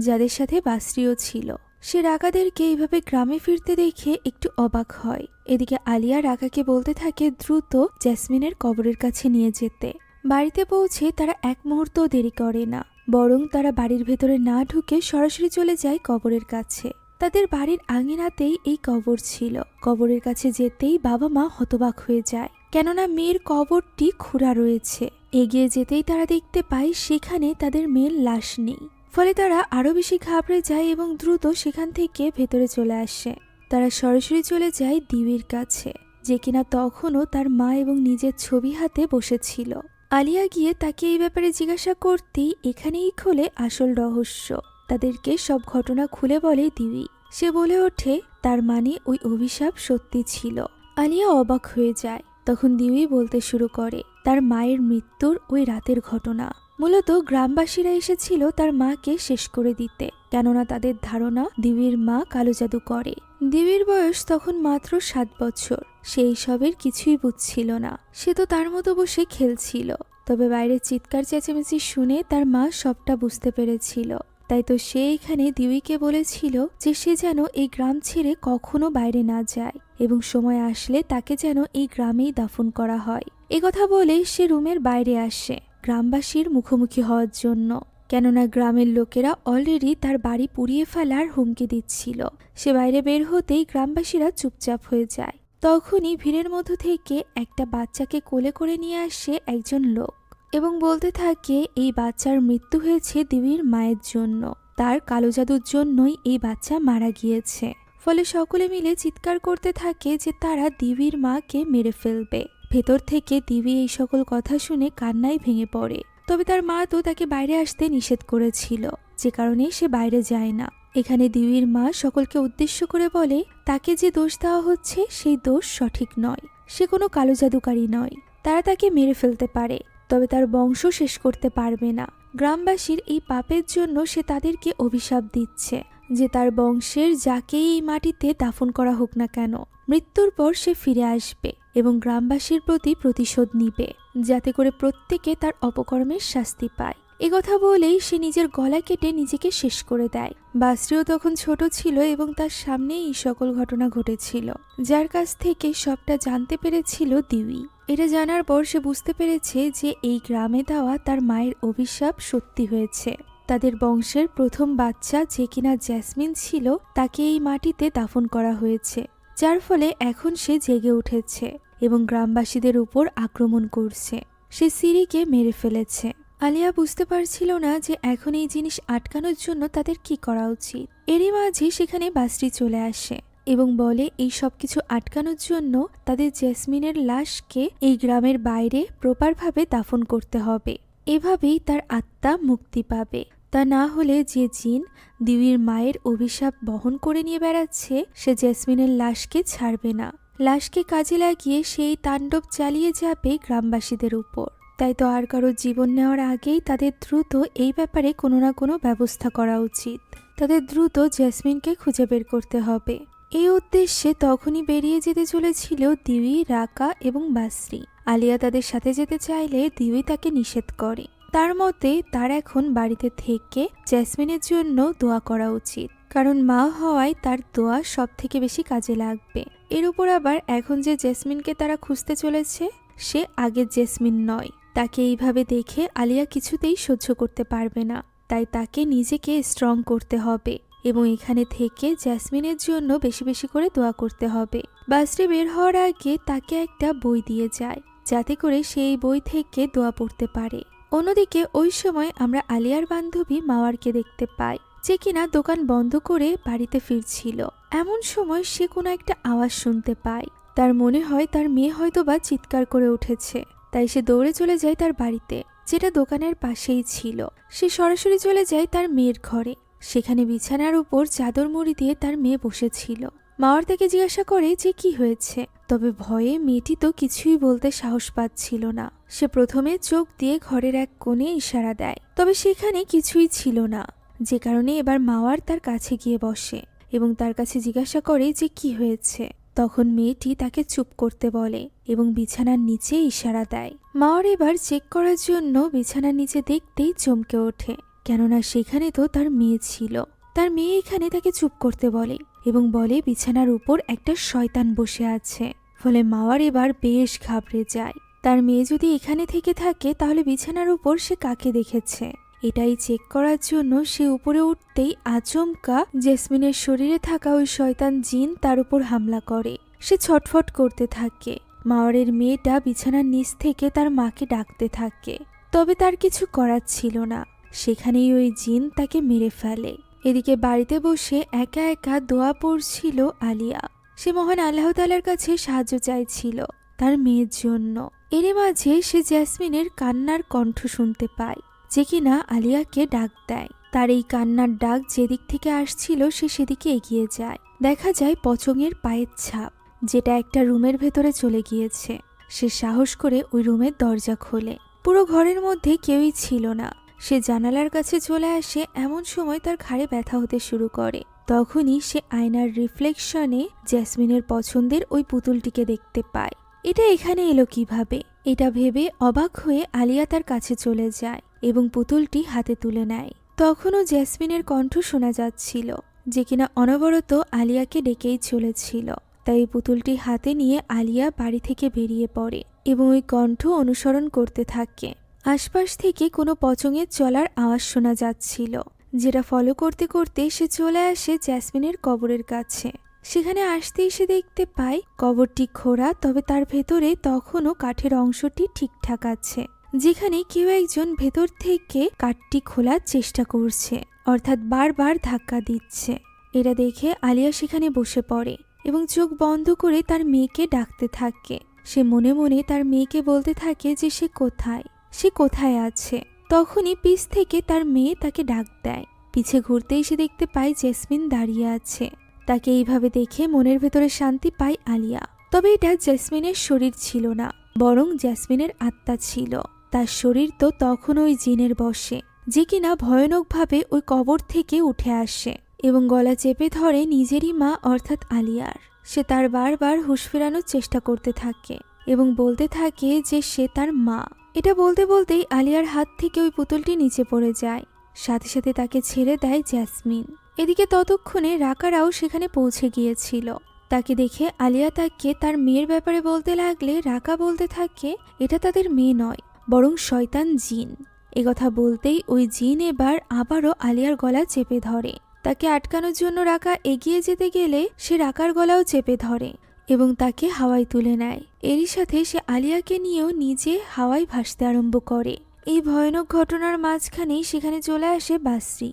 যাদের সাথে বাসরিও ছিল। সে রাকাদেরকে এইভাবে গ্রামে ফিরতে দেখে একটু অবাক হয়। এদিকে আলিয়া রাকাকে বলতে থাকে দ্রুত জেসমিনের কবরের কাছে নিয়ে যেতে। বাড়িতে পৌঁছে তারা এক মুহূর্ত দেরি করে না, বরং তারা বাড়ির ভেতরে না ঢুকে সরাসরি চলে যায় কবরের কাছে। তাদের বাড়ির আঙিনাতেই এই কবর ছিল। কবরের কাছে যেতেই বাবা মা হতবাক হয়ে যায়, কেননা মেয়ের কবরটি খোঁড়া রয়েছে। এগিয়ে যেতেই তারা দেখতে পায় সেখানে তাদের মেয়ের লাশ নেই। ফলে তারা আরো বেশি ঘাবড়ে যায় এবং দ্রুত সেখান থেকে ভেতরে চলে আসে। তারা সরাসরি চলে যায় দিবির কাছে, যে কিনা তখনও তার মা এবং নিজের ছবি হাতে বসেছিল। আলিয়া গিয়ে তাকে এই ব্যাপারে জিজ্ঞাসা করতেই এখানেই খোলে আসল রহস্য। তাদেরকে সব ঘটনা খুলে বলে দিবি। সে বলে ওঠে তার মানে ওই অভিশাপ সত্যি ছিল। আলিয়া অবাক হয়ে যায়। তখন দিবি বলতে শুরু করে তার মায়ের মৃত্যুর ওই রাতের ঘটনা। মূলত গ্রামবাসীরা এসেছিল তার মাকে শেষ করে দিতে, কেননা তাদের ধারণা দিবির মা কালো জাদু করে। দিবির বয়স তখন মাত্র 7 বছর। সে এইসবের কিছুই বুঝছিল না। সে তো তার মতো বসে খেলছিল। তবে বাইরে চিৎকার চেঁচামেচি শুনে তার মা সবটা বুঝতে পেরেছিল। তাই তো সে এখানে দিবিকে বলেছিল যে সে যেন এই গ্রাম ছেড়ে কখনো বাইরে না যায় এবং সময় আসলে তাকে যেন এই গ্রামেই দাফন করা হয়। কথা বলে সে রুমের বাইরে আসে গ্রামবাসীর মুখোমুখি হওয়ার জন্য, কেননা গ্রামের লোকেরা অলরেডি তার বাড়ি পুড়িয়ে ফেলার হুমকি দিচ্ছিল। সে বাইরে বের হতেই গ্রামবাসীরা চুপচাপ হয়ে যায়। তখনই ভিড়ের মধ্য থেকে একটা বাচ্চাকে কোলে করে নিয়ে আসে একজন লোক এবং বলতে থাকে এই বাচ্চার মৃত্যু হয়েছে দিবির মায়ের জন্য। তার কালো জাদুর জন্যই এই বাচ্চা মারা গিয়েছে। ফলে সকলে মিলে চিৎকার করতে থাকে যে তারা দিবির মাকে মেরে ফেলবে। ভেতর থেকে দিবি এই সকল কথা শুনে কান্নায় ভেঙে পড়ে। তবে তার মা তো তাকে বাইরে আসতে নিষেধ করেছিল, যে কারণে সে বাইরে যায় না। এখানে দিবির মা সকলকে উদ্দেশ্য করে বলে তাকে যে দোষ দেওয়া হচ্ছে সেই দোষ সঠিক নয়। সে কোনো কালো জাদুকারী নয়। তারা তাকে মেরে ফেলতে পারে, তবে তার বংশ শেষ করতে পারবে না। গ্রামবাসীর এই পাপের জন্য সে তাদেরকে অভিশাপ দিচ্ছে যে তার বংশের যাকেই এই মাটিতে দাফন করা হোক না কেন, মৃত্যুর পর সে ফিরে আসবে এবং গ্রামবাসীর প্রতি প্রতিশোধ নিবে, যাতে করে প্রত্যেকে তার অপকর্মের শাস্তি পায়। কথা বলেই সে নিজের গলা কেটে নিজেকে শেষ করে দেয়। বাসরিও তখন ছোট ছিল এবং তার সামনে এই সকল ঘটনা ঘটেছিল, যার কাছ থেকে সবটা জানতে পেরেছিল দিবি। এটা জানার পর সে বুঝতে পেরেছে যে এই গ্রামে দেওয়া তার মায়ের অভিশাপ সত্যি হয়েছে। তাদের বংশের প্রথম বাচ্চা যে কিনা জেসমিন ছিল, তাকে এই মাটিতে দাফন করা হয়েছে, যার ফলে এখন সে জেগে উঠেছে এবং গ্রামবাসীদের উপর আক্রমণ করছে। সে সিরিকে মেরে ফেলেছে। আলিয়া বুঝতে পারছিল না যে এখন এই জিনিস আটকানোর জন্য তাদের কি করা উচিত। এরই মাঝে সেখানে বাসরি চলে আসে এবং বলে এই সব কিছু আটকানোর জন্য তাদের জেসমিনের লাশকে এই গ্রামের বাইরে প্রপারভাবে দাফন করতে হবে। এভাবেই তার আত্মা মুক্তি পাবে। তা না হলে যে জিন দিবির মায়ের অভিশাপ বহন করে নিয়ে বেড়াচ্ছে, সে জেসমিনের লাশকে ছাড়বে না। লাশকে কাজে লাগিয়ে সেই তাণ্ডব চালিয়ে যাবে গ্রামবাসীদের উপর। তাই তো আর কারো জীবন নেওয়ার আগেই তাদের দ্রুত এই ব্যাপারে কোনো না কোনো ব্যবস্থা করা উচিত। তাদের দ্রুত জেসমিনকে খুঁজে বের করতে হবে। এই উদ্দেশ্যে তখনই বেরিয়ে যেতে চলেছিল দিবি, রাকা এবং বাসরি। আলিয়া তাদের সাথে যেতে চাইলে দিউই তাকে নিষেধ করে। তার মতে তার এখন বাড়িতে থেকে জেসমিনের জন্য দোয়া করা উচিত, কারণ মা হওয়ায় তার দোয়া সব থেকে বেশি কাজে লাগবে। এর উপর আবার এখন যে জেসমিনকে তারা খুঁজতে চলেছে সে আগের জেসমিন নয়। তাকে এইভাবে দেখে আলিয়া কিছুতেই সহ্য করতে পারবে না, তাই তাকে নিজেকে স্ট্রং করতে হবে এবং এখানে থেকে জেসমিনের জন্য বেশি বেশি করে দোয়া করতে হবে। বাসরে বের হওয়ার আগে তাকে একটা বই দিয়ে যায়, যাতে করে সেই বই থেকে দোয়া পড়তে পারে। অন্যদিকে ওই সময় আমরা আলিয়ার বান্ধবী মাওয়ারকে দেখতে পাই, যে কিনা দোকান বন্ধ করে বাড়িতে ফিরছিল। এমন সময় সে কোনো একটা আওয়াজ শুনতে পায়। তার মনে হয় তার মেয়ে হয়তো বা চিৎকার করে উঠেছে, তাই সে দৌড়ে চলে যায় তার বাড়িতে, যেটা দোকানের পাশেই ছিল। সে সরাসরি চলে যায় তার মেয়ের ঘরে। সেখানে বিছানার উপর চাদর মুড়ি দিয়ে তার মেয়ে বসেছিল। মাওয়ার তাকে জিজ্ঞাসা করে যে কি হয়েছে, তবে ভয়ে মেয়েটি তো কিছুই বলতে সাহস পাচ্ছিল না। সে প্রথমে চোখ দিয়ে ঘরের এক কোণে ইশারা দেয়, তবে সেখানে কিছুই ছিল না, যে কারণে এবার মাওয়ার তার কাছে গিয়ে বসে এবং তার কাছে জিজ্ঞাসা করে যে কি হয়েছে। তখন মেয়েটি তাকে চুপ করতে বলে এবং বিছানার নিচে ইশারা দেয়। মাওয়ার এবার চেক করার জন্য বিছানার নিচে দেখতেই চমকে ওঠে, কেননা সেখানে তো তার মেয়ে ছিল। তার মেয়ে এখানে তাকে চুপ করতে বলে এবং বলে বিছানার উপর একটা শয়তান বসে আছে। ফলে মাওয়ার এবার বেশ ঘাবড়ে যায়। তার মেয়ে যদি এখানে থেকে থাকে তাহলে বিছানার উপর সে কাকে দেখেছে, এটাই চেক করার জন্য সে উপরে উঠতেই আচমকা জেসমিনের শরীরে থাকা ওই শয়তান জিন তার উপর হামলা করে। সে ছটফট করতে থাকে। মাওয়ারের মেয়েটা বিছানার নিচ থেকে তার মাকে ডাকতে থাকে, তবে তার কিছু করার ছিল না। সেখানেই ওই জিন তাকে মেরে ফেলে। এদিকে বাড়িতে বসে একা একা দোয়া পড়ছিল আলিয়া। সে মহান আল্লাহ তাআলার কাছে সাহায্য চাইছিল তার মেয়ের জন্য। এর মাঝে সে জেসমিনের কান্নার কণ্ঠ শুনতে পায়, যে কিনা আলিয়াকে ডাক দেয়। তার এই কান্নার ডাক যেদিক থেকে আসছিল সে সেদিকে এগিয়ে যায়। দেখা যায় পচঙের পায়ের ছাপ, যেটা একটা রুমের ভেতরে চলে গিয়েছে। সে সাহস করে ওই রুমের দরজা খোলে। পুরো ঘরের মধ্যে কেউই ছিল না। সে জানালার কাছে চলে আসে। এমন সময় তার ঘাড়ে ব্যথা হতে শুরু করে। তখনই সে আয়নার রিফ্লেকশনে জেসমিনের পছন্দের ওই পুতুলটিকে দেখতে পায়। এটা এখানে এলো কিভাবে, এটা ভেবে অবাক হয়ে আলিয়া তার কাছে চলে যায় এবং পুতুলটি হাতে তুলে নেয়। তখনও জেসমিনের কণ্ঠ শোনা যাচ্ছিল, যে কিনা অনবরত আলিয়াকে ডেকেই চলেছিল। তাই পুতুলটি হাতে নিয়ে আলিয়া বাড়ি থেকে বেরিয়ে পড়ে এবং ওই কণ্ঠ অনুসরণ করতে থাকে। আশপাশ থেকে কোনো পচঙের চলার আওয়াজ শোনা যাচ্ছিল, যেটা ফলো করতে করতে সে চলে আসে জেসমিনের কবরের কাছে। সেখানে আসতেই সে দেখতে পায় কবরটি খোঁড়া, তবে তার ভেতরে তখনও কাঠের অংশটি ঠিকঠাক আছে, যেখানে কেউ একজন ভেতর থেকে কাঠটি খোলার চেষ্টা করছে, অর্থাৎ বারবার ধাক্কা দিচ্ছে। এটা দেখে আলিয়া সেখানে বসে পড়ে এবং চোখ বন্ধ করে তার মেয়েকে ডাকতে থাকে। সে মনে মনে তার মেয়েকে বলতে থাকে যে সে কোথায় আছে। তখনই পিছ থেকে তার মেয়ে তাকে ডাক দেয়। পিছে ঘুরতেই সে দেখতে পায় জেসমিন দাঁড়িয়ে আছে। তাকে এইভাবে দেখে মনের ভেতরে শান্তি পায় আলিয়া। তবে এটা জেসমিনের শরীর ছিল না, বরং জেসমিনের আত্মা ছিল। তার শরীর তো তখন ওই জিনের বশে, যে কিনা ভয়ানকভাবে ওই কবর থেকে উঠে আসে এবং গলা চেপে ধরে নিজেরই মা অর্থাৎ আলিয়ার। সে তার বারবার হুঁশ ফেরানোর চেষ্টা করতে থাকে এবং বলতে থাকে যে সে তার মা। এটা বলতে বলতেই আলিয়ার হাত থেকে ওই পুতুলটি নিচে পড়ে যায়। সাথে সাথে তাকে ছেড়ে দেয় জেসমিন। এদিকে ততক্ষণে রাকারাও সেখানে পৌঁছে গিয়েছিল। তাকে দেখে আলিয়া তাকে তার মেয়ের ব্যাপারে বলতে লাগলে রাকা বলতে থাকে এটা তাদের মেয়ে নয়, বরং শয়তান জিন। একথা বলতেই ওই জিন এবার আবারও আলিয়ার গলা চেপে ধরে। তাকে আটকানোর জন্য রাকা এগিয়ে যেতে গেলে সে রাকার গলাও চেপে ধরে এবং তাকে হাওয়ায় তুলে নেয়। এরই সাথে সে আলিয়াকে নিয়েও নিজে হাওয়ায় ভাসতে আরম্ভ করে। এই ভয়ানক ঘটনার মাঝখানেই সেখানে চলে আসে বাসরি।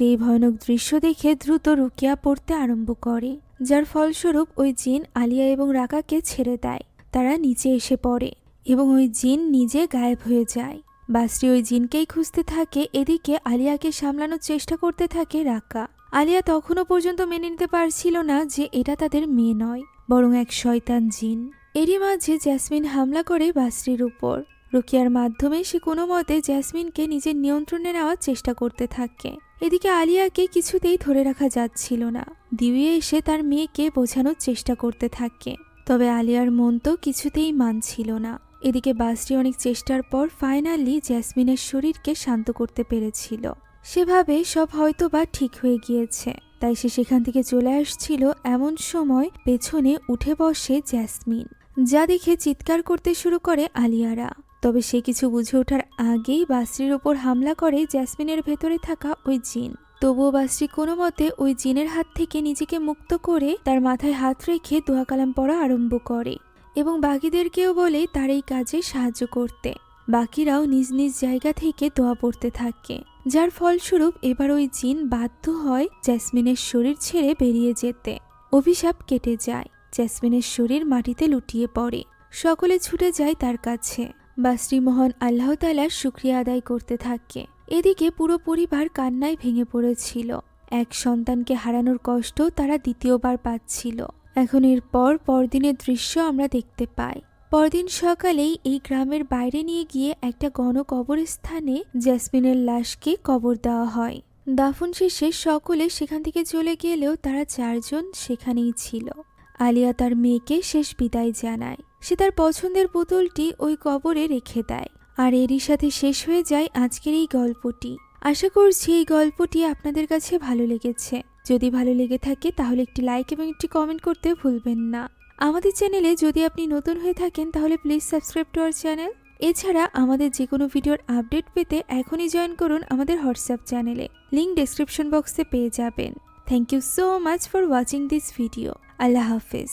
এই ভয়ানক দৃশ্য দেখে দ্রুত রুকিয়া পড়তে আরম্ভ করে, যার ফলস্বরূপ ওই জিন আলিয়া এবং রাকাকে ছেড়ে দেয়। তারা নিচে এসে পড়ে এবং ওই জিন নিজে গায়েব হয়ে যায়। বাসরি ওই জিনকেই খুঁজতে থাকে। এদিকে আলিয়াকে সামলানোর চেষ্টা করতে থাকে রাকা। আলিয়া তখনও পর্যন্ত মেনে নিতে পারছিল না যে এটা তাদের মেয়ে নয়, বরং এক শয়তান জিন। এরই মাঝে জেসমিন হামলা করে বাসরির উপর। রুকিয়ার মাধ্যমে সে কোনো মতে জেসমিনকে নিজের নিয়ন্ত্রণে নেওয়ার চেষ্টা করতে থাকে। এদিকে আলিয়াকে কিছুতেই ধরে রাখা যাচ্ছিল না। দিউই এসে তার মেয়েকে বোঝানোর চেষ্টা করতে থাকে, তবে আলিয়ার মন তো কিছুতেই মানছিল না। এদিকে বাসরি অনেক চেষ্টার পর ফাইনালি জ্যাসমিনের শরীরকে শান্ত করতে পেরেছিল। সেভাবে সব হয়তোবা ঠিক হয়ে গিয়েছে, তাই সে সেখান থেকে চলে আসছিল। এমন সময় পেছনে উঠে বসে জ্যাসমিন, যা দেখে চিৎকার করতে শুরু করে আলিয়ারা। তবে সে কিছু বুঝে ওঠার আগেই বাসরির ওপর হামলা করে জ্যাসমিনের ভেতরে থাকা ওই জিন। তবুও বাসরি কোনো মতে ওই জিনের হাত থেকে নিজেকে মুক্ত করে তার মাথায় হাত রেখে দোয়া কালাম পড়া আরম্ভ করে এবং বাকিদেরকেও বলে তার এই কাজে সাহায্য করতে। বাকিরাও নিজ নিজ জায়গা থেকে দোয়া পড়তে থাকে, যার ফলস্বরূপ এবার ওই জিন বাধ্য হয় জ্যাসমিনের শরীর ছেড়ে বেরিয়ে যেতে। অভিশাপ কেটে যায়, জ্যাসমিনের শরীর মাটিতে লুটিয়ে পড়ে। সকলে ছুটে যায় তার কাছে। বাসরি মহান আল্লাহ তাআলার শুকরিয়া আদায় করতে থাকে। এদিকে পুরো পরিবার কান্নায় ভেঙে পড়েছিল। এক সন্তানকে হারানোর কষ্ট তারা দ্বিতীয়বার পাচ্ছিল। এখন এরপর পরদিনের দৃশ্য আমরা দেখতে পাই। পরদিন সকালেই এই গ্রামের বাইরে নিয়ে গিয়ে একটা গণকবরস্থানে জ্যাসমিনের লাশকে কবর দেওয়া হয়। দাফন শেষে সকলে সেখান থেকে চলে গেলেও তারা চারজন সেখানেই ছিল। আলিয়া তার মেয়েকে শেষ বিদায় জানায়। সে তার পছন্দের পুতুলটি ওই কবরে রেখে দেয়। আর এরই সাথে শেষ হয়ে যায় আজকের এই গল্পটি। আশা করছি এই গল্পটি আপনাদের কাছে ভালো লেগেছে। যদি ভালো লেগে থাকে তাহলে একটি লাইক এবং একটি কমেন্ট করতে ভুলবেন না। আমাদের চ্যানেলে যদি আপনি নতুন হয়ে থাকেন তাহলে please subscribe to our channel. এছাড়া আমাদের যে কোনো ভিডিওর আপডেট পেতে এখনই জয়েন করুন আমাদের হোয়াটসঅ্যাপ চ্যানেলে। লিংক ডেসক্রিপশন বক্সে পেয়ে যাবেন। Thank you so much for watching this video. আল্লাহ হাফেজ।